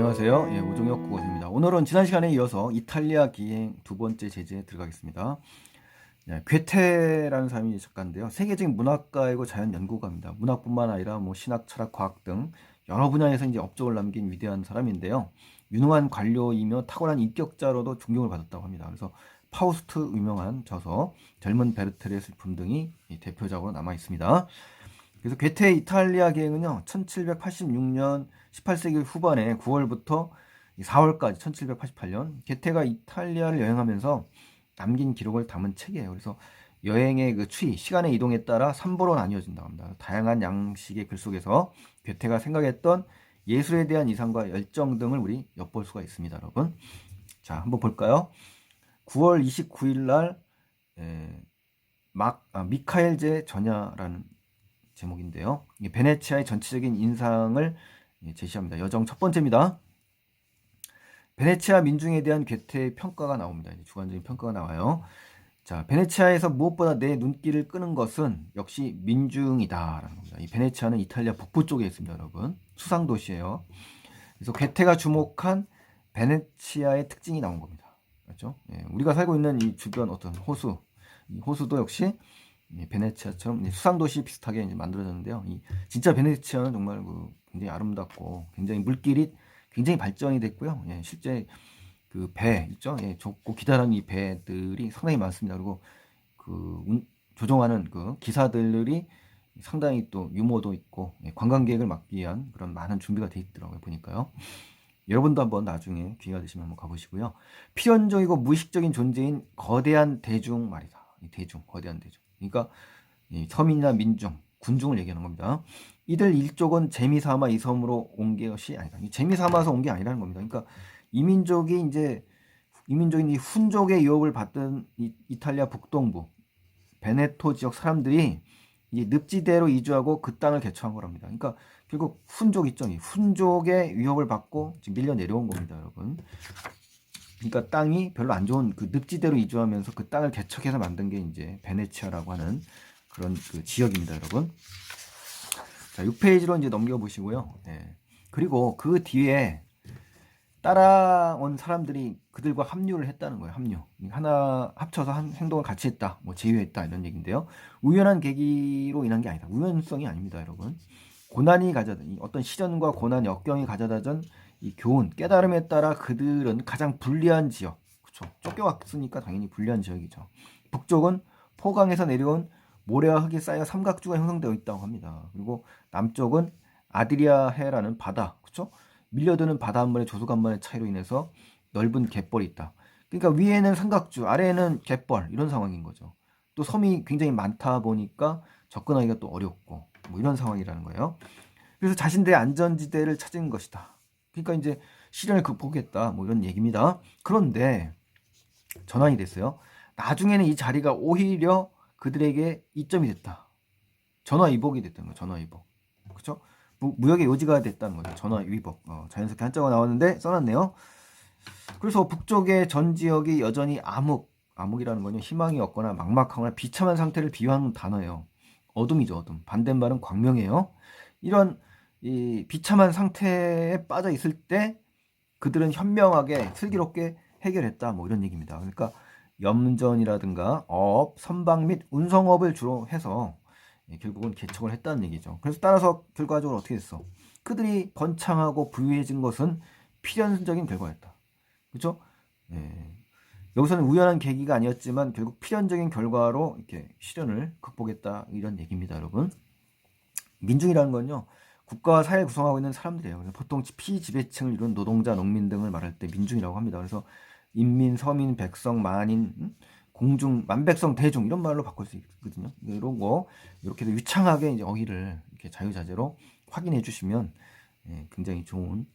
안녕하세요. 오종혁 국어입니다. 오늘은 지난 시간에 이어서 이탈리아 기행 두 번째 제재에 들어가겠습니다. 괴테라는 사람이 작가인데요. 세계적인 문학가이고 자연 연구가입니다. 문학뿐만 아니라 신학, 철학, 과학 등 여러 분야에서 이제 업적을 남긴 위대한 사람인데요. 유능한 관료이며 탁월한 인격자로도 존경을 받았다고 합니다. 그래서 파우스트 유명한 저서, 젊은 베르테르의 슬픔 등이 대표작으로 남아 있습니다. 그래서 괴테의 이탈리아 기행은요, 1786년 18세기 후반에 9월부터 4월까지 1788년 괴테가 이탈리아를 여행하면서 남긴 기록을 담은 책이에요. 그래서 여행의 그 추이, 시간의 이동에 따라 3부로 나뉘어진다고 합니다. 다양한 양식의 글 속에서 괴테가 생각했던 예술에 대한 이상과 열정 등을 우리 엿볼 수가 있습니다, 여러분. 자, 한번 볼까요? 9월 29일 날 미카엘제 전야라는 제목인데요. 베네치아의 전체적인 인상을 제시합니다. 여정 첫 번째입니다. 베네치아 민중에 대한 괴테의 평가가 나옵니다. 주관적인 평가가 나와요. 자, 베네치아에서 무엇보다 내 눈길을 끄는 것은 역시 민중이다라는 겁니다. 이 베네치아는 이탈리아 북부 쪽에 있습니다, 여러분. 수상 도시예요. 그래서 괴테가 주목한 베네치아의 특징이 나온 겁니다. 그렇죠? 우리가 살고 있는 이 주변 어떤 호수, 이 호수도 역시 베네치아처럼 수상도시 비슷하게 이제 만들어졌는데요. 진짜 베네치아는 정말 굉장히 아름답고 굉장히 물길이 굉장히 발전이 됐고요. 실제 그 배 있죠? 좁고 기다란 이 배들이 상당히 많습니다. 그리고 조종하는 그 기사들이 상당히 또 유머도 있고 관광객을 막기 위한 그런 많은 준비가 돼 있더라고요. 보니까요. 여러분도 한번 나중에 기회가 되시면 한번 가보시고요. 필연적이고 무의식적인 존재인 거대한 대중 말이다. 이 대중, 거대한 대중. 그러니까 서민이나 민중, 군중을 얘기하는 겁니다. 이들 일족은 재미삼아 이 섬으로 온 것이 아니다. 재미삼아서 온 게 아니라는 겁니다. 그러니까 이민족이 이민족인 이 훈족의 유혹을 받던 이탈리아 북동부 베네토 지역 사람들이 이제 늪지대로 이주하고 그 땅을 개척한 거랍니다. 그러니까 결국 훈족 있죠. 훈족의 위협을 받고 지금 밀려 내려온 겁니다, 여러분. 그러니까 땅이 별로 안 좋은 그 늪지대로 이주하면서 그 땅을 개척해서 만든 게 이제 베네치아라고 하는 그런 그 지역입니다, 여러분. 자, 6페이지로 이제 넘겨보시고요. 그리고 그 뒤에 따라온 사람들이 그들과 합류를 했다는 거예요. 합류. 하나 합쳐서 한 행동을 같이 했다. 제휴했다. 이런 얘기인데요. 우연한 계기로 인한 게 아니다. 우연성이 아닙니다, 여러분. 고난이 가져다 어떤 시련과 고난, 역경이 가져다 준 이 교훈, 깨달음에 따라 그들은 가장 불리한 지역, 그렇죠? 쫓겨왔으니까 당연히 불리한 지역이죠. 북쪽은 포강에서 내려온 모래와 흙이 쌓여 삼각주가 형성되어 있다고 합니다. 그리고 남쪽은 아드리아해라는 바다, 그렇죠? 밀려드는 바닷물의 조수간만의 차이로 인해서 넓은 갯벌이 있다. 그러니까 위에는 삼각주, 아래에는 갯벌 이런 상황인 거죠. 또 섬이 굉장히 많다 보니까 접근하기가 또 어렵고 이런 상황이라는 거예요. 그래서 자신들의 안전지대를 찾은 것이다. 그러니까 이제 시련을 극복했다. 이런 얘기입니다. 그런데 전환이 됐어요. 나중에는 이 자리가 오히려 그들에게 이점이 됐다. 전화위복이 됐다는 거예요. 전화위복. 그렇죠? 무역의 요지가 됐다는 거죠. 전화위복. 자연스럽게 한자가 나왔는데 써놨네요. 그래서 북쪽의 전 지역이 여전히 암흑이라는 건요. 희망이 없거나 막막하거나 비참한 상태를 비유하는 단어예요. 어둠이죠, 어둠. 반대말은 광명이에요. 이런 이 비참한 상태에 빠져 있을 때 그들은 현명하게 슬기롭게 해결했다. 이런 얘기입니다. 그러니까 염전이라든가 선박 및 운송업을 주로 해서 결국은 개척을 했다는 얘기죠. 그래서 따라서 결과적으로 어떻게 됐어? 그들이 번창하고 부유해진 것은 필연적인 결과였다. 그렇죠? 여기서는 우연한 계기가 아니었지만 결국 필연적인 결과로 이렇게 시련을 극복했다 이런 얘기입니다, 여러분. 민중이라는 건요. 국가와 사회를 구성하고 있는 사람들이에요. 그래서 보통 피지배층을 이룬 노동자, 농민 등을 말할 때 민중이라고 합니다. 그래서 인민, 서민, 백성, 만인, 공중, 만백성, 대중 이런 말로 바꿀 수 있거든요. 이런 거 이렇게 유창하게 이제 어휘를 이렇게 자유자재로 확인해 주시면 굉장히 좋은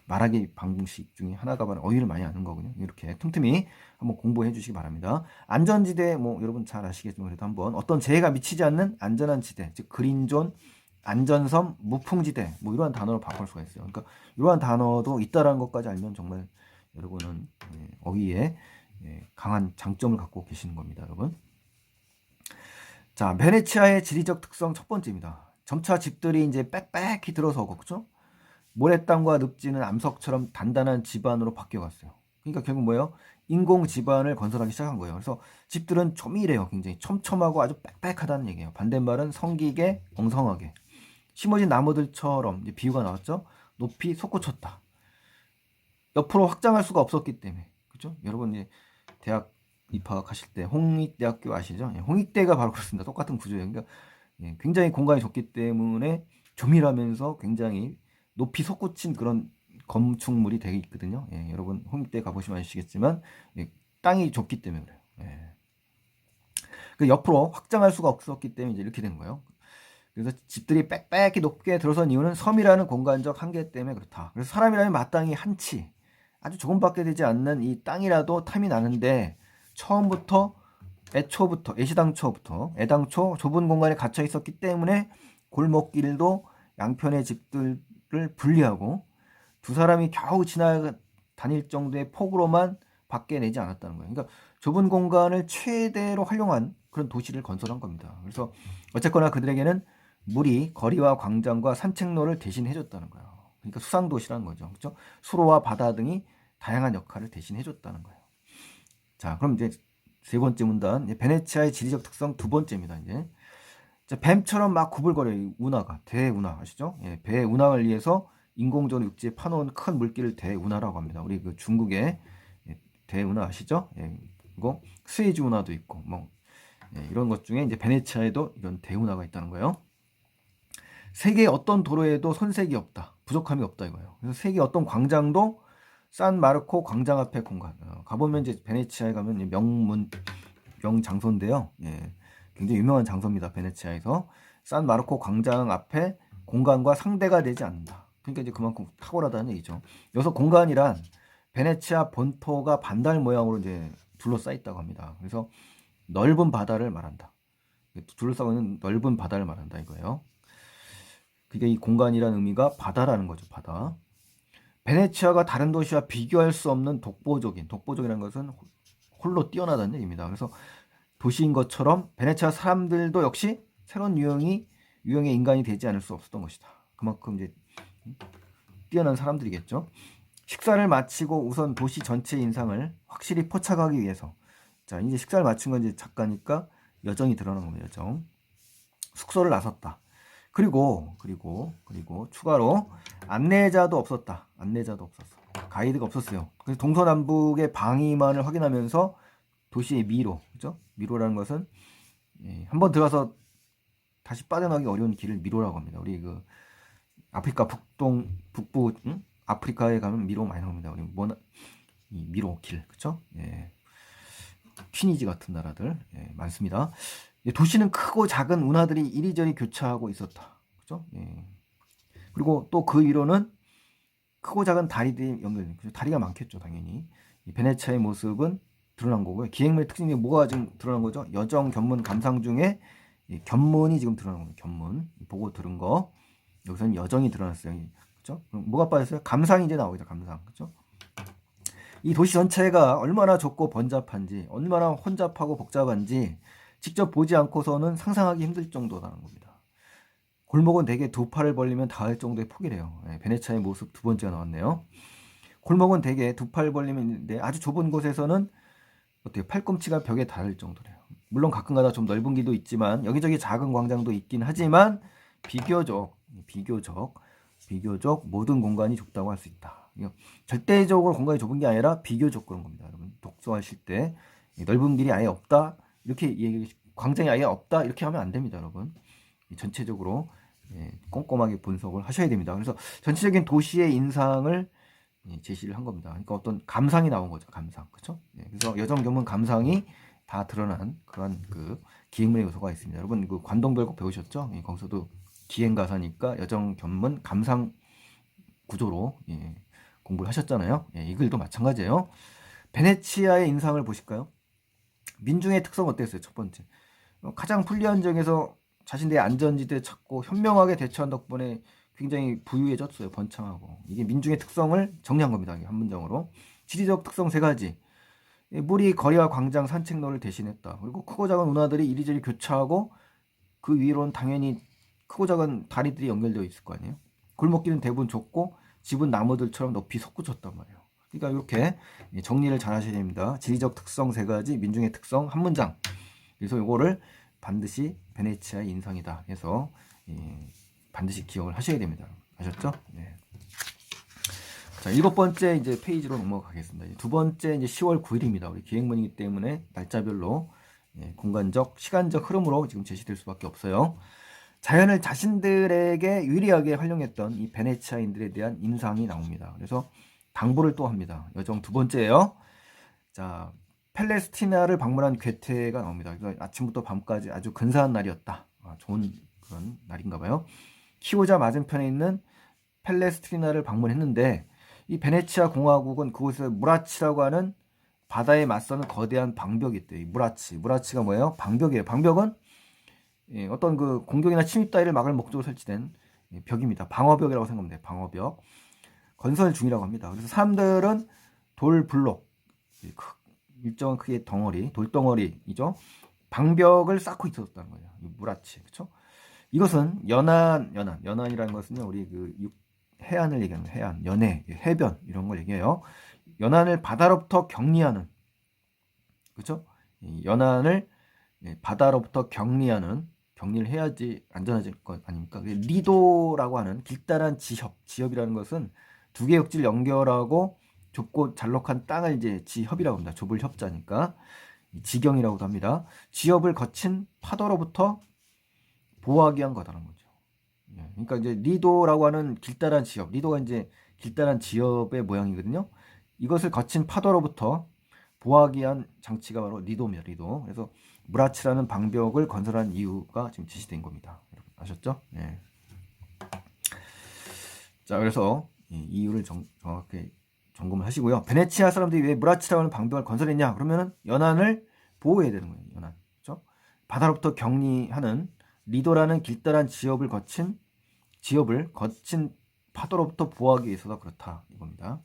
말하기 방식 중에 하나가 바로 어휘를 많이 아는 거군요. 이렇게 틈틈이 한번 공부해 주시기 바랍니다. 안전지대 여러분 잘 아시겠지만 그래도 한번 어떤 재해가 미치지 않는 안전한 지대, 즉 그린존, 안전섬, 무풍지대 이러한 단어로 바꿀 수가 있어요. 그러니까 이러한 단어도 있다라는 것까지 알면 정말 여러분은 어휘에 강한 장점을 갖고 계시는 겁니다, 여러분. 자, 베네치아의 지리적 특성 첫 번째입니다. 점차 집들이 이제 빽빽히 들어서고, 그렇죠? 모래땅과 늪지는 암석처럼 단단한 지반으로 바뀌어갔어요. 그러니까 결국 뭐예요? 인공 지반을 건설하기 시작한 거예요. 그래서 집들은 조밀해요. 굉장히 촘촘하고 아주 빽빽하다는 얘기예요. 반대말은 성기게 엉성하게. 심어진 나무들처럼 이제 비유가 나왔죠. 높이 솟구쳤다. 옆으로 확장할 수가 없었기 때문에. 그렇죠? 여러분 이제 대학 입학하실 때 홍익대학교 아시죠? 예, 홍익대가 바로 그렇습니다. 똑같은 구조예요. 그러니까 예, 굉장히 공간이 좁기 때문에 조밀하면서 굉장히 높이 솟구친 그런 건축물이 되어 있거든요. 예, 여러분 홍익대 가보시면 아시겠지만 예, 땅이 좁기 때문에 그래요. 예. 그 옆으로 확장할 수가 없었기 때문에 이제 이렇게 된 거예요. 그래서 집들이 빽빽히 높게 들어선 이유는 섬이라는 공간적 한계 때문에 그렇다. 그래서 사람이라면 마땅히 한치 아주 조금밖에 되지 않는 이 땅이라도 탐이 나는데 처음부터 애당초 좁은 공간에 갇혀 있었기 때문에 골목길도 양편의 집들을 분리하고 두 사람이 겨우 지나다닐 정도의 폭으로만 밖에 내지 않았다는 거예요. 그러니까 좁은 공간을 최대로 활용한 그런 도시를 건설한 겁니다. 그래서 어쨌거나 그들에게는 물이 거리와 광장과 산책로를 대신해줬다는 거예요. 그러니까 수상도시라는 거죠. 그렇죠? 수로와 바다 등이 다양한 역할을 대신해줬다는 거예요. 자, 그럼 이제 세 번째 문단, 베네치아의 지리적 특성 두 번째입니다. 이제 자, 뱀처럼 막 구불거려요. 운하가 대운하 아시죠? 예, 배 운항을 위해서 인공적으로 육지에 파놓은 큰 물길을 대운하라고 합니다. 우리 그 중국의 대운하 아시죠? 예, 그리고 스웨즈 운하도 있고 뭐 예, 이런 것 중에 이제 베네치아에도 이런 대운하가 있다는 거예요. 세계의 어떤 도로에도 손색이 없다, 부족함이 없다 이거예요. 그래서 세계 어떤 광장도 산 마르코 광장 앞에 공간 가보면 이제 베네치아에 가면 명장소인데요. 예, 굉장히 유명한 장소입니다. 베네치아에서 산 마르코 광장 앞에 공간과 상대가 되지 않는다. 그러니까 이제 그만큼 탁월하다는 얘기죠. 여기서 공간이란 베네치아 본토가 반달 모양으로 이제 둘러싸여 있다고 합니다. 그래서 넓은 바다를 말한다. 둘러싸고 있는 넓은 바다를 말한다 이거예요. 그게 이 공간이라는 의미가 바다라는 거죠. 바다. 베네치아가 다른 도시와 비교할 수 없는 독보적이라는 것은 홀로 뛰어나다는 얘기입니다. 그래서 도시인 것처럼 베네치아 사람들도 역시 새로운 유형의 인간이 되지 않을 수 없었던 것이다. 그만큼 이제 뛰어난 사람들이겠죠. 식사를 마치고 우선 도시 전체 인상을 확실히 포착하기 위해서 자 이제 식사를 마친 건 이제 작가니까 여정이 드러난 겁니다. 여정. 숙소를 나섰다. 그리고 추가로 안내자도 없었다. 안내자도 없었어. 가이드가 없었어요. 그래서 동서남북의 방위만을 확인하면서 도시의 미로, 그죠? 미로라는 것은 한번 들어가서 다시 빠져나가기 어려운 길을 미로라고 합니다. 우리 그 아프리카 북부 아프리카에 가면 미로 많이 나옵니다. 우리 이 미로 길, 그죠? 예. 튀니지 같은 나라들 많습니다. 도시는 크고 작은 운하들이 이리저리 교차하고 있었다. 그죠? 예. 그리고 또 그 위로는 크고 작은 다리들이 연결된, 다리가 많겠죠, 당연히. 이 베네치아의 모습은 드러난 거고요. 기행물의 특징이 뭐가 지금 드러난 거죠? 여정, 견문, 감상 중에 견문이 지금 드러난 거예요. 견문. 보고 들은 거. 여기서는 여정이 드러났어요. 그죠? 그럼 뭐가 빠졌어요? 감상이 이제 나오죠, 감상. 그죠? 이 도시 전체가 얼마나 좁고 번잡한지, 얼마나 혼잡하고 복잡한지 직접 보지 않고서는 상상하기 힘들 정도라는 겁니다. 골목은 대개 두 팔을 벌리면 닿을 정도의 폭이래요. 베네치아의 모습 두 번째가 나왔네요. 골목은 대개 두 팔 벌리면 아주 좁은 곳에서는 어때요? 팔꿈치가 벽에 닿을 정도래요. 물론 가끔가다 좀 넓은 길도 있지만 여기저기 작은 광장도 있긴 하지만 비교적 모든 공간이 좁다고 할 수 있다. 절대적으로 공간이 좁은 게 아니라 비교적 그런 겁니다. 여러분 독서하실 때 넓은 길이 아예 없다 이렇게 광장이 아예 없다 이렇게 하면 안 됩니다. 여러분 전체적으로 꼼꼼하게 분석을 하셔야 됩니다. 그래서 전체적인 도시의 인상을 제시를 한 겁니다. 그러니까 어떤 감상이 나온 거죠. 감상, 그렇죠? 그래서 여정, 견문, 감상이 다 드러난 그런 그 기행문의 요소가 있습니다. 여러분 그 관동별곡 배우셨죠? 거기서도 기행가사니까 여정, 견문, 감상 구조로 공부를 하셨잖아요. 이 글도 마찬가지예요. 베네치아의 인상을 보실까요? 민중의 특성 어땠어요? 첫 번째, 가장 불리한 지역에서 자신들의 안전지대 찾고 현명하게 대처한 덕분에 굉장히 부유해졌어요. 번창하고. 이게 민중의 특성을 정리한 겁니다. 한 문장으로. 지리적 특성 세 가지. 물이 거리와 광장, 산책로를 대신했다. 그리고 크고 작은 운하들이 이리저리 교차하고 그 위로는 당연히 크고 작은 다리들이 연결되어 있을 거 아니에요. 골목길은 대부분 좁고 집은 나무들처럼 높이 솟구쳤단 말이에요. 그러니까 이렇게 정리를 잘 하셔야 됩니다. 지리적 특성 3가지, 민중의 특성 한 문장. 그래서 이거를 반드시 베네치아의 인상이다 해서 반드시 기억을 하셔야 됩니다. 아셨죠? 네. 자, 7번째 이제 페이지로 넘어가겠습니다. 2번째 이제 10월 9일입니다. 우리 기획문이기 때문에 날짜별로 공간적, 시간적 흐름으로 지금 제시될 수밖에 없어요. 자연을 자신들에게 유리하게 활용했던 이 베네치아인들에 대한 인상이 나옵니다. 그래서 당부를 또 합니다. 여정 2번째예요. 자, 팔레스티나를 방문한 괴테가 나옵니다. 그래서 아침부터 밤까지 아주 근사한 날이었다. 좋은 그런 날인가 봐요. 키오자 맞은편에 있는 팔레스티나를 방문했는데 이 베네치아 공화국은 그곳에 무라치라고 하는 바다에 맞서는 거대한 방벽이 있대요. 이 무라치가 뭐예요? 방벽이에요. 방벽은 어떤 그 공격이나 침입 따위를 막을 목적으로 설치된 벽입니다. 방어벽이라고 생각하면 돼요. 방어벽. 건설 중이라고 합니다. 그래서 사람들은 돌블록, 일정한 크기의 덩어리, 돌덩어리이죠. 방벽을 쌓고 있었다는 거예요. 이 무라치, 그렇죠? 이것은 연안이라는 것은요, 우리 그 해안을 얘기하는 해안, 연해, 해변 이런 걸 얘기해요. 연안을 바다로부터 격리하는, 그렇죠? 연안을 바다로부터 격리를 해야지 안전하질 것 아닙니까? 리도라고 하는 길다란 지협이라는 것은 두 개의 육지를 연결하고 좁고 잘록한 땅을 이제 지협이라고 합니다. 좁을 협자니까 지경이라고도 합니다. 지협을 거친 파도로부터 보호하기 위한 거다라는 거죠. 그러니까 이제 리도라고 하는 길다란 지협, 리도가 이제 길다란 지협의 모양이거든요. 이것을 거친 파도로부터 보호하기 위한 장치가 바로 리도입니다. 리도. 그래서 무라치라는 방벽을 건설한 이유가 지금 제시된 겁니다. 여러분 아셨죠? 네. 자, 그래서 이유를 정확히 점검을 하시고요. 베네치아 사람들이 왜 무라치라고 하는 방벽을 건설했냐? 그러면은 연안을 보호해야 되는 거예요. 연안. 그렇죠? 바다로부터 격리하는 리도라는 길다란 지협을 거친 파도로부터 보호하기 위해서도 그렇다 이겁니다.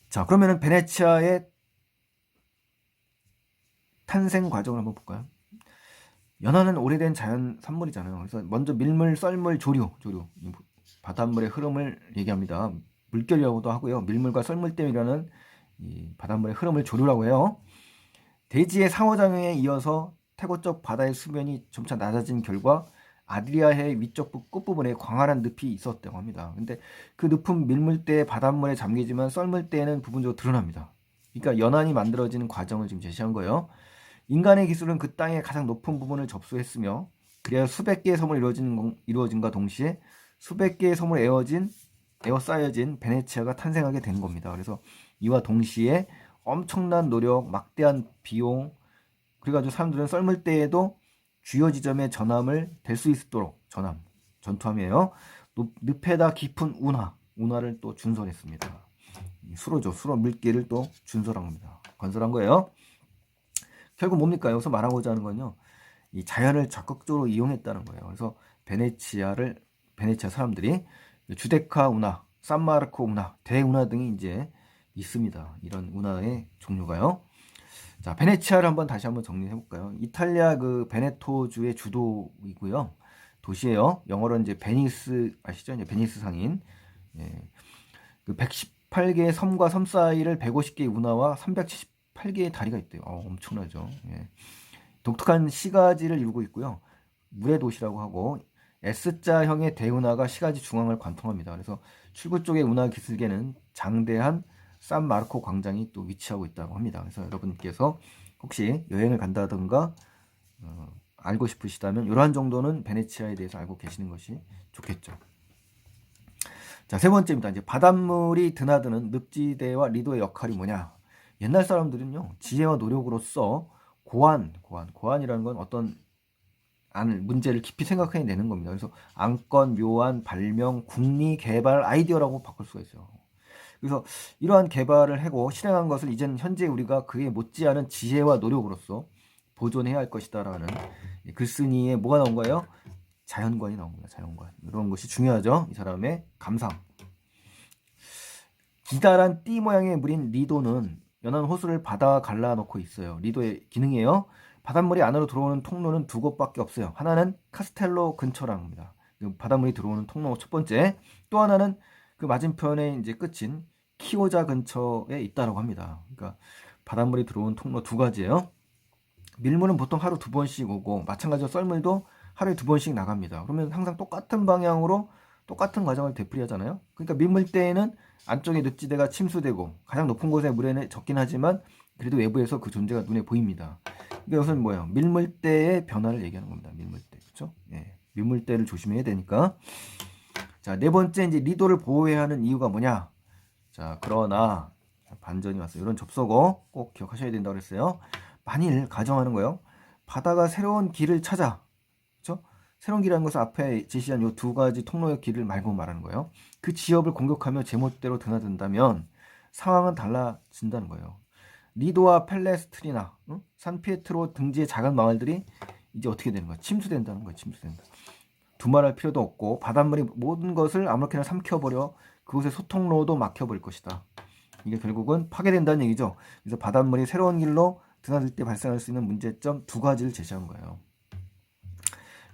자, 그러면은 베네치아의 탄생 과정을 한번 볼까요? 연안은 오래된 자연 산물이잖아요. 그래서 먼저 밀물, 썰물, 조류, 바닷물의 흐름을 얘기합니다. 물결이라고도 하고요. 밀물과 썰물 때문에 일어나는 이 바닷물의 흐름을 조류라고 해요. 대지의 상호작용에 이어서 태고 쪽 바다의 수면이 점차 낮아진 결과 아드리아해의 위쪽 끝부분에 광활한 늪이 있었다고 합니다. 근데 그 늪은 밀물대의 바닷물에 잠기지만 썰물대에는 부분적으로 드러납니다. 그러니까 연안이 만들어지는 과정을 지금 제시한 거예요. 인간의 기술은 그 땅의 가장 높은 부분을 접수했으며 그래야 수백 개의 섬을 이루어진과 동시에 수백 개의 섬을 에워싸여진 베네치아가 탄생하게 된 겁니다. 그래서 이와 동시에 엄청난 노력, 막대한 비용, 그래가지고 사람들은 썰물대에도 주요 지점의 전함을 댈 수 있도록 전투함이에요. 늪에다 깊은 운하를 또 준설했습니다. 수로 물길을 또 준설한 겁니다. 건설한 거예요. 결국 뭡니까? 여기서 말하고자 하는 건요, 이 자연을 적극적으로 이용했다는 거예요. 그래서 베네치아 사람들이 주데카 운하, 산마르코 운하, 대운하 등이 이제 있습니다. 이런 운하의 종류가요. 자, 베네치아를 다시 한번 정리해 볼까요? 이탈리아 그 베네토주의 주도이고요. 도시예요. 영어로는 이제 베니스 아시죠? 이제 베니스 상인. 그 118개의 섬과 섬 사이를 150개의 운하와 378개의 다리가 있대요. 엄청나죠. 독특한 시가지를 이루고 있고요. 물의 도시라고 하고 S자형의 대운하가 시가지 중앙을 관통합니다. 그래서 출구 쪽의 운하 기슭에는 장대한 산마르코 광장이 또 위치하고 있다고 합니다. 그래서 여러분께서 혹시 여행을 간다든가 알고 싶으시다면 이러한 정도는 베네치아에 대해서 알고 계시는 것이 좋겠죠. 자, 3번째입니다. 이제 바닷물이 드나드는 늪지대와 리도의 역할이 뭐냐? 옛날 사람들은요, 지혜와 노력으로서 고안이라는 건 어떤 문제를 깊이 생각해내는 겁니다. 그래서 안건, 묘안, 발명, 궁리, 개발, 아이디어라고 바꿀 수가 있어요. 그래서 이러한 개발을 하고 실행한 것을 이제는 현재 우리가 그에 못지않은 지혜와 노력으로서 보존해야 할 것이다라는 글쓴이에 뭐가 나온 거예요? 자연관이 나온 거예요. 자연관. 이런 것이 중요하죠. 이 사람의 감상. 기다란 띠 모양의 물인 리도는 연안 호수를 바다와 갈라놓고 있어요. 리도의 기능이에요. 바닷물이 안으로 들어오는 통로는 2곳밖에 없어요. 하나는 카스텔로 근처라는 겁니다. 바닷물이 들어오는 통로 첫 번째. 또 하나는 그 맞은편에 이제 끝인 키오자 근처에 있다라고 합니다. 그러니까 바닷물이 들어오는 통로 두 가지예요. 밀물은 보통 하루 두 번씩 오고 마찬가지로 썰물도 하루에 두 번씩 나갑니다. 그러면 항상 똑같은 방향으로 똑같은 과정을 되풀이하잖아요. 그러니까 밀물대에는 안쪽에 늪지대가 침수되고 가장 높은 곳에 물에는 적긴 하지만 그래도 외부에서 그 존재가 눈에 보입니다. 그러니까 이것은 뭐예요? 밀물대의 변화를 얘기하는 겁니다. 밀물대, 그렇죠? 예, 밀물대를 조심해야 되니까. 자, 네 번째 이제 리도를 보호해야 하는 이유가 뭐냐? 자, 그러나 반전이 왔어요. 이런 접속어 꼭 기억하셔야 된다고 그랬어요. 만일 가정하는 거예요. 바다가 새로운 길을 찾아, 그렇죠? 새로운 길이라는 것은 앞에 제시한 이 두 가지 통로의 길을 말고 말하는 거예요. 그 지역을 공격하며 제멋대로 드나든다면 상황은 달라진다는 거예요. 리도와 펠레스트리나, 산피에트로 등지의 작은 마을들이 이제 어떻게 되는 거야? 침수된다는 거예요. 침수된다. 두말할 필요도 없고 바닷물이 모든 것을 아무렇게나 삼켜버려 그곳의 소통로도 막혀버릴 것이다. 이게 결국은 파괴된다는 얘기죠. 그래서 바닷물이 새로운 길로 드나들 때 발생할 수 있는 문제점 두 가지를 제시한 거예요.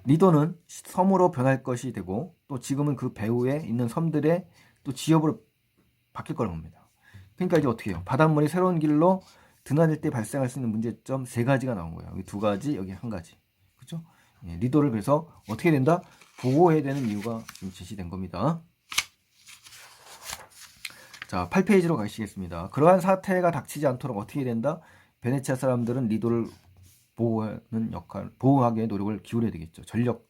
리도는 섬으로 변할 것이 되고 또 지금은 그 배후에 있는 섬들의 또 지역으로 바뀔 거라는 겁니다. 그러니까 이제 어떻게 해요? 바닷물이 새로운 길로 드나들 때 발생할 수 있는 문제점 세 가지가 나온 거예요. 여기 두 가지, 여기 한 가지. 그렇죠? 예, 리도를 그래서 어떻게 된다? 보호해야 되는 이유가 지금 제시된 겁니다. 자, 8페이지로 가시겠습니다. 그러한 사태가 닥치지 않도록 어떻게 된다? 베네치아 사람들은 리도를 보호하기에 노력을 기울여야 되겠죠. 전력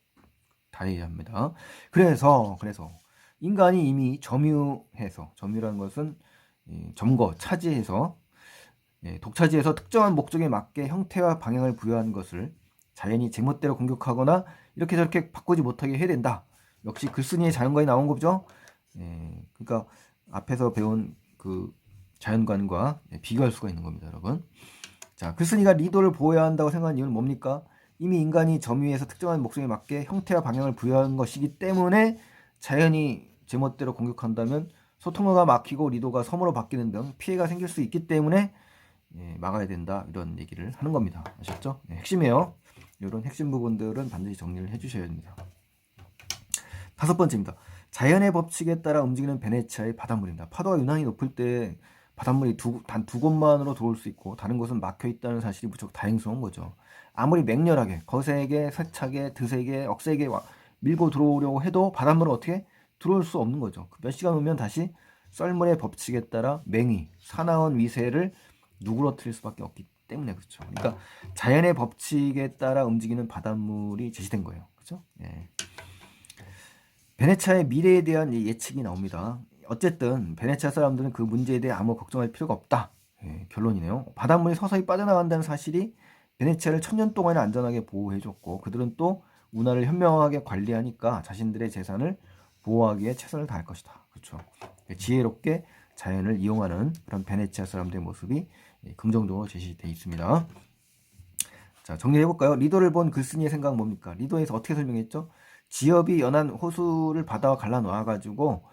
다해야 합니다. 그래서 인간이 이미 점유라는 것은 차지해서 독차지해서 특정한 목적에 맞게 형태와 방향을 부여한 것을 자연이 제멋대로 공격하거나 이렇게 저렇게 바꾸지 못하게 해야 된다. 역시 글쓴이의 자연관이 나온 거죠. 그러니까 앞에서 배운 그 자연관과 비교할 수가 있는 겁니다, 여러분. 자, 글쓴이가 리도를 보호해야 한다고 생각하는 이유는 뭡니까? 이미 인간이 점유해서 특정한 목적에 맞게 형태와 방향을 부여한 것이기 때문에 자연이 제멋대로 공격한다면 소통로가 막히고 리도가 섬으로 바뀌는 등 피해가 생길 수 있기 때문에 막아야 된다, 이런 얘기를 하는 겁니다. 아셨죠? 핵심이에요. 이런 핵심 부분들은 반드시 정리를 해주셔야 됩니다. 다섯 번째입니다. 자연의 법칙에 따라 움직이는 베네치아의 바닷물입니다. 파도가 유난히 높을 때 바닷물이 단 두 곳만으로 들어올 수 있고 다른 곳은 막혀 있다는 사실이 무척 다행스러운 거죠. 아무리 맹렬하게 거세게 세차게 드세게 억세게 밀고 들어오려고 해도 바닷물은 어떻게 들어올 수 없는 거죠. 몇 시간 오면 다시 썰물의 법칙에 따라 맹위, 사나운 위세를 누그러뜨릴 수밖에 없기 때문에 그렇죠. 그러니까 자연의 법칙에 따라 움직이는 바닷물이 제시된 거예요. 그렇죠? 예. 베네치아의 미래에 대한 예측이 나옵니다. 어쨌든 베네치아 사람들은 그 문제에 대해 아무 걱정할 필요가 없다. 결론이네요. 바닷물이 서서히 빠져나간다는 사실이 베네치아를 1000년 동안이나 안전하게 보호해줬고 그들은 또 운하를 현명하게 관리하니까 자신들의 재산을 보호하기에 최선을 다할 것이다. 그렇죠. 지혜롭게 자연을 이용하는 그런 베네치아 사람들의 모습이 긍정적으로 제시되어 있습니다. 자, 정리해볼까요? 리도를 본 글쓴이의 생각은 뭡니까? 리도에서 어떻게 설명했죠? 지엽이 연한 호수를 바다와 갈라 놓아가지고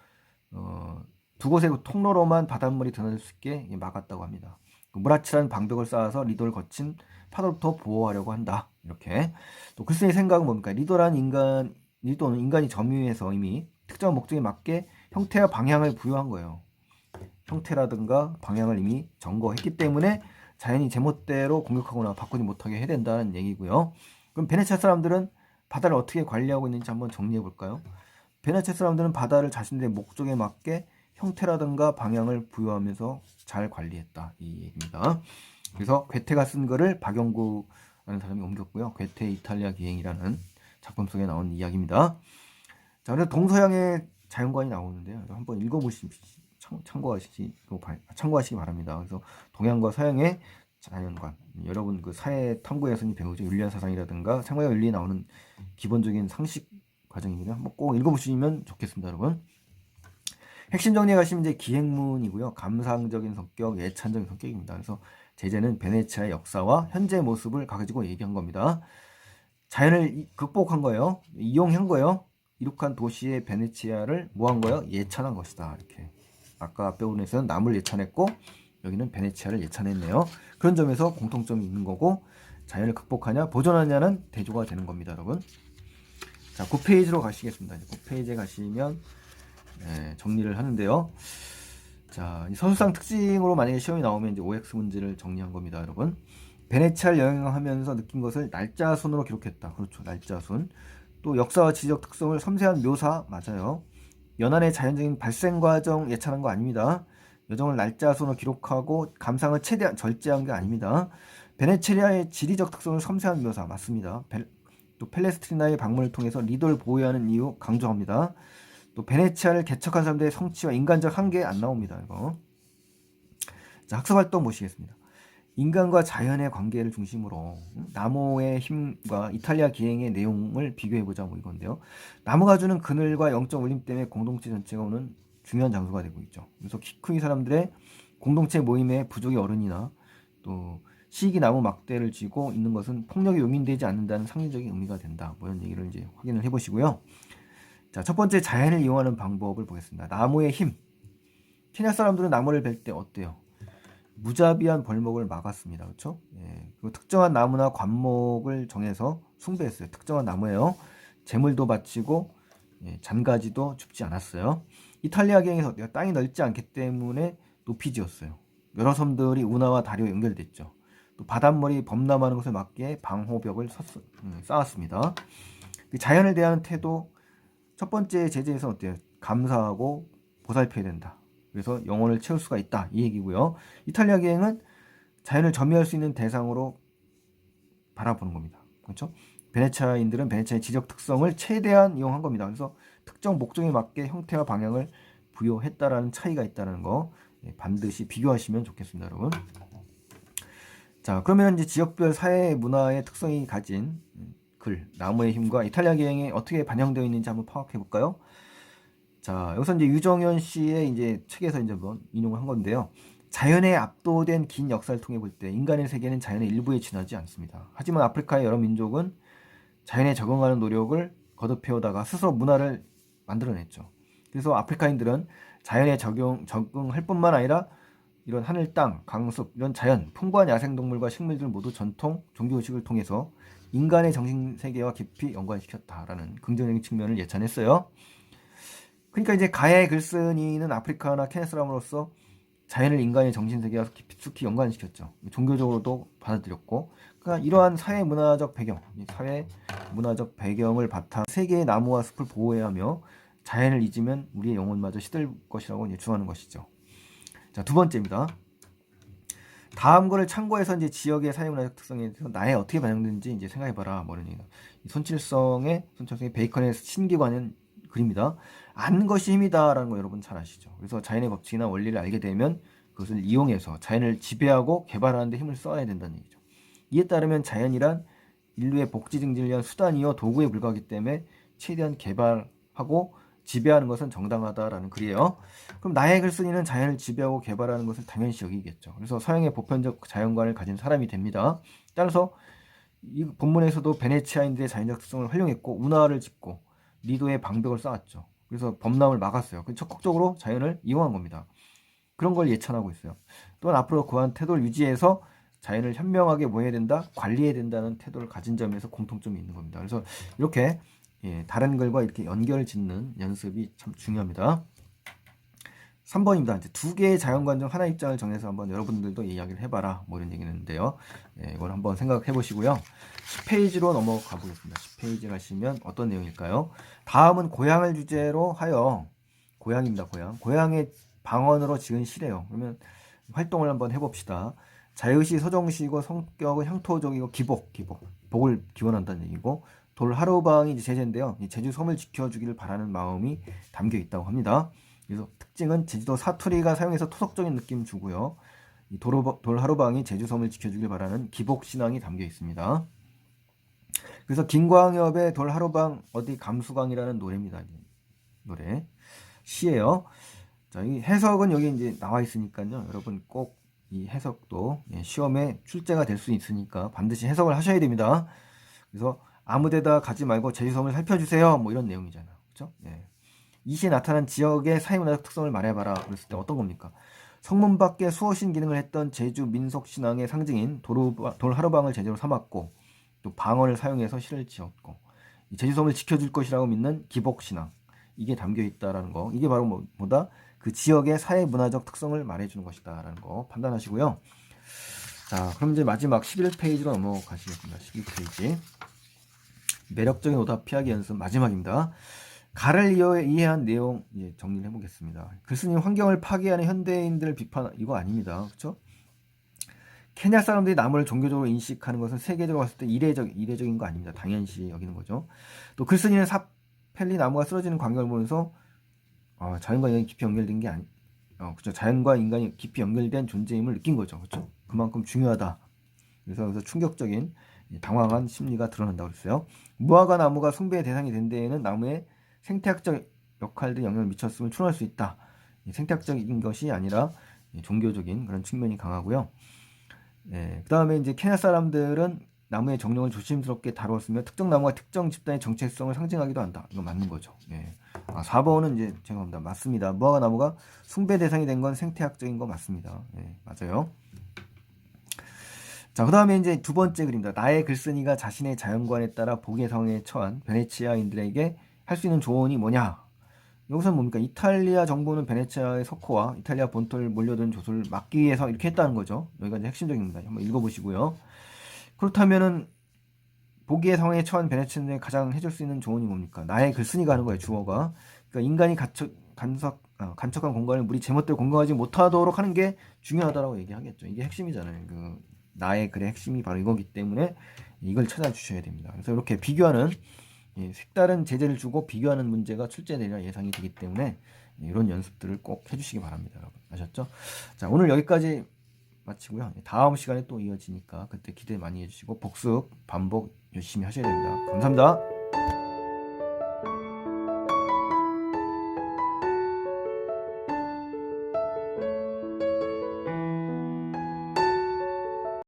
두 곳의 통로로만 바닷물이 드나들 수 있게 막았다고 합니다. 무라칠한 방벽을 쌓아서 리도를 거친 파도로부터 보호하려고 한다. 이렇게. 또 글쓴이의 생각은 뭡니까? 리도는 인간이 점유해서 이미 특정한 목적에 맞게 형태와 방향을 부여한 거예요. 형태라든가 방향을 이미 점거했기 때문에 자연이 제멋대로 공격하거나 바꾸지 못하게 해야 된다는 얘기고요. 그럼 베네치아 사람들은 바다를 어떻게 관리하고 있는지 한번 정리해 볼까요? 베네치아 사람들은 바다를 자신들의 목적에 맞게 형태라든가 방향을 부여하면서 잘 관리했다, 이 얘기입니다. 그래서 괴테가 쓴 글을 박영구라는 사람이 옮겼고요. 괴테 이탈리아 기행이라는 작품 속에 나온 이야기입니다. 자, 그래서 동서양의 자연관이 나오는데요. 한번 참고하시기 바랍니다. 그래서 동양과 서양의 자연관, 여러분 그 사회 탐구에서는 배우죠. 윤리학 사상이라든가 생활 윤리에 나오는 기본적인 상식 과정입니다. 한번 꼭 읽어보시면 좋겠습니다, 여러분. 핵심 정리해 가시면 이제 기행문이고요. 감상적인 성격, 예찬적인 성격입니다. 그래서 제재는 베네치아의 역사와 현재 모습을 가지고 얘기한 겁니다. 자연을 극복한 거예요. 이용한 거예요. 이룩한 도시의 베네치아를 뭐한 거예요? 예찬한 것이다. 이렇게. 아까 배우에서는 남을 예찬했고 여기는 베네치아를 예찬했네요. 그런 점에서 공통점이 있는 거고 자연을 극복하냐 보존하냐는 대조가 되는 겁니다, 여러분. 자, 9페이지로 가시겠습니다. 9페이지에 가시면 정리를 하는데요. 자, 이 서술상 특징으로 만약에 시험이 나오면 이제 OX 문제를 정리한 겁니다, 여러분. 베네치아를 여행하면서 느낀 것을 날짜순으로 기록했다. 그렇죠, 날짜순. 또 역사와 지적 특성을 섬세한 묘사, 맞아요. 연안의 자연적인 발생 과정 예찬한 거 아닙니다. 여정을 날짜순으로 기록하고 감상을 최대한 절제한 게 아닙니다. 베네치아의 지리적 특성을 섬세한 묘사, 맞습니다. 또 펠레스트리나의 방문을 통해서 리도를 보호하는 이유 강조합니다. 또 베네치아를 개척한 사람들의 성취와 인간적 한계 안 나옵니다. 이거. 자, 학습활동 보시겠습니다. 인간과 자연의 관계를 중심으로 나무의 힘과 이탈리아 기행의 내용을 비교해보자 뭐 이건데요. 나무가 주는 그늘과 영적 울림 때문에 공동체 전체가 오는 중요한 장소가 되고 있죠. 그래서 키 큰 사람들의 공동체 모임에 부족의 어른이나 또 시기 나무 막대를 쥐고 있는 것은 폭력이 용인되지 않는다는 상징적인 의미가 된다. 뭐 이런 얘기를 이제 확인을 해보시고요. 자, 첫 번째 자연을 이용하는 방법을 보겠습니다. 나무의 힘. 케냐 사람들은 나무를 벨 때 어때요? 무자비한 벌목을 막았습니다. 그렇죠? 예. 그리고 특정한 나무나 관목을 정해서 숭배했어요. 특정한 나무예요. 재물도 바치고 잔가지도 줍지 않았어요. 이탈리아 경에서 땅이 넓지 않기 때문에 높이 지었어요. 여러 섬들이 운하와 다리와 연결됐죠. 또 바닷물이 범람하는 것을 막기에 방호벽을 쌓았습니다. 자연을 대하는 태도, 첫 번째 제재에서 어때요? 감사하고 보살펴야 된다. 그래서 영혼을 채울 수가 있다. 이 얘기고요. 이탈리아 기행은 자연을 점유할 수 있는 대상으로 바라보는 겁니다. 그렇죠? 베네치아인들은 베네치아의 지적 특성을 최대한 이용한 겁니다. 그래서 특정 목적에 맞게 형태와 방향을 부여했다라는 차이가 있다는 거 반드시 비교하시면 좋겠습니다, 여러분. 자, 그러면 이제 지역별 사회 문화의 특성이 가진 글, 나무의 힘과 이탈리아 기행에 어떻게 반영되어 있는지 한번 파악해 볼까요? 자, 여기서 이제 유정현 씨의 이제 책에서 이제 한번 인용을 한 건데요. 자연에 압도된 긴 역사를 통해 볼 때 인간의 세계는 자연의 일부에 지나지 않습니다. 하지만 아프리카의 여러 민족은 자연에 적응하는 노력을 거듭해오다가 스스로 문화를 만들어냈죠. 그래서 아프리카인들은 자연에 적응할 뿐만 아니라 이런 하늘, 땅, 강숲, 이런 자연, 풍부한 야생동물과 식물들 모두 전통, 종교의식을 통해서 인간의 정신세계와 깊이 연관시켰다라는 긍정적인 측면을 예찬했어요. 그러니까 이제 가야의 글쓴이는 아프리카나 케냐 사람으로서 자연을 인간의 정신세계와 깊숙이 연관시켰죠. 종교적으로도 받아들였고, 그러니까 이러한 사회 문화적 배경, 사회 문화적 배경을 바탕 세계의 나무와 숲을 보호해야 하며 자연을 잊으면 우리의 영혼마저 시들 것이라고 이제 주장하는 것이죠. 자, 두 번째입니다. 다음 거를 참고해서 이제 지역의 사회 문화적 특성에 대해서 나에 어떻게 반영되는지 이제 생각해봐라. 뭐 이런 얘기다. 손칠성의 베이컨의 신기관은 그립니다. 아는 것이 힘이다라는 거 여러분 잘 아시죠? 그래서 자연의 법칙이나 원리를 알게 되면 그것을 이용해서 자연을 지배하고 개발하는 데 힘을 써야 된다는 얘기죠. 이에 따르면 자연이란 인류의 복지 증진을 위한 수단이요 도구에 불과하기 때문에 최대한 개발하고 지배하는 것은 정당하다라는 글이에요. 그럼 나의 글쓴이는 자연을 지배하고 개발하는 것을 당연시 여기겠죠. 그래서 서양의 보편적 자연관을 가진 사람이 됩니다. 따라서 이 본문에서도 베네치아인들의 자연적 특성을 활용했고 운하를 짚고 리도의 방벽을 쌓았죠. 그래서 범람을 막았어요. 적극적으로 자연을 이용한 겁니다. 그런 걸 예찬하고 있어요. 또한 앞으로 그한 태도를 유지해서 자연을 현명하게 보호해야 된다, 관리해야 된다는 태도를 가진 점에서 공통점이 있는 겁니다. 그래서 이렇게 다른 글과 이렇게 연결을 짓는 연습이 참 중요합니다. 3번입니다. 이제 두 개의 자연관 중 하나 입장을 정해서 한번 여러분들도 이야기를 해봐라. 뭐 이런 얘기는 있는데요. 이걸 한번 생각해 보시고요. 10페이지로 넘어가 보겠습니다. 10페이지 가시면 어떤 내용일까요? 다음은 고향을 주제로 하여, 고향입니다. 고향의 방언으로 지은 시래요. 그러면 활동을 한번 해봅시다. 자유시 서정시이고 성격은 향토적이고 복을 기원한다는 얘기고, 돌 하루방이 이제 제재인데요. 제주 섬을 지켜주기를 바라는 마음이 담겨 있다고 합니다. 그래서 특징은 제주도 사투리가 사용해서 토속적인 느낌 주고요. 이 돌 하루방이 제주 섬을 지켜주길 바라는 기복 신앙이 담겨 있습니다. 그래서 김광엽의 돌 하루방 어디 감수광이라는 노래입니다. 노래 시예요. 자, 이 해석은 여기 이제 나와 있으니까요. 여러분 꼭 이 해석도 시험에 출제가 될 수 있으니까 반드시 해석을 하셔야 됩니다. 그래서 아무데다 가지 말고 제주섬을 살펴주세요. 뭐 이런 내용이잖아요. 그렇죠? 이 시에 나타난 지역의 사회문화적 특성을 말해봐라. 그랬을 때 어떤 겁니까? 성문 밖에 수호신 기능을 했던 제주 민속신앙의 상징인 돌 하루방을 제재로 삼았고 또 방언을 사용해서 시를 지었고 이 제주섬을 지켜줄 것이라고 믿는 기복신앙, 이게 담겨 있다라는 거. 이게 바로 뭐다? 그 지역의 사회 문화적 특성을 말해주는 것이다라는 거 판단하시고요. 자, 그럼 이제 마지막 11페이지로 넘어가시겠습니다. 11페이지. 매력적인 오답 피하기 연습 마지막입니다. 가를 이해한 내용 정리를 해보겠습니다. 글쓴이 환경을 파괴하는 현대인들을 비판, 이거 아닙니다. 그렇죠? 케냐 사람들이 나무를 종교적으로 인식하는 것은 세계적으로 봤을 때 이례적인 거 아닙니다. 당연시 여기는 거죠. 또 글쓴이는 사펠리 나무가 쓰러지는 광경을 보면서 자연과 인간이 깊이 연결된 게 그렇죠. 자연과 인간이 깊이 연결된 존재임을 느낀 거죠. 그렇죠? 그만큼 중요하다. 그래서 여기서 충격적인 당황한 심리가 드러난다고 그랬어요. 무화과 나무가 숭배의 대상이 된 데에는 나무의 생태학적 역할들이 영향을 미쳤음을 추론할 수 있다. 생태학적인 것이 아니라 종교적인 그런 측면이 강하고요. 그 다음에 이제 케냐 사람들은 나무의 정령을 조심스럽게 다루었으며 특정 나무가 특정 집단의 정체성을 상징하기도 한다. 이거 맞는 거죠. 4번은 이제 죄송합니다. 맞습니다. 무화과 나무가 숭배 대상이 된 건 생태학적인 거 맞습니다. 맞아요. 자, 그 다음에 이제 두 번째 그림입니다. 나의 글쓴이가 자신의 자연관에 따라 복의 상황에 처한 베네치아인들에게 할 수 있는 조언이 뭐냐? 여기서는 뭡니까? 이탈리아 정부는 베네치아의 석호와 이탈리아 본토를 몰려든 조선을 막기 위해서 이렇게 했다는 거죠. 여기가 이제 핵심적입니다. 한번 읽어보시고요. 그렇다면은 보기의 상황에 처한 베네치아인들이 가장 해줄 수 있는 조언이 뭡니까? 나의 글쓴이가 하는 거예요. 주어가. 그러니까 인간이 간척한 공간을 우리 제멋대로 공격하지 못하도록 하는 게 중요하다라고 얘기하겠죠. 이게 핵심이잖아요. 나의 글의 핵심이 바로 이거기 때문에 이걸 찾아주셔야 됩니다. 그래서 이렇게 비교하는 색다른 제재를 주고 비교하는 문제가 출제되리라 예상이 되기 때문에 이런 연습들을 꼭 해주시기 바랍니다. 여러분. 아셨죠? 자, 오늘 여기까지 마치고요. 다음 시간에 또 이어지니까 그때 기대 많이 해주시고 복습, 반복 열심히 하셔야 됩니다. 감사합니다.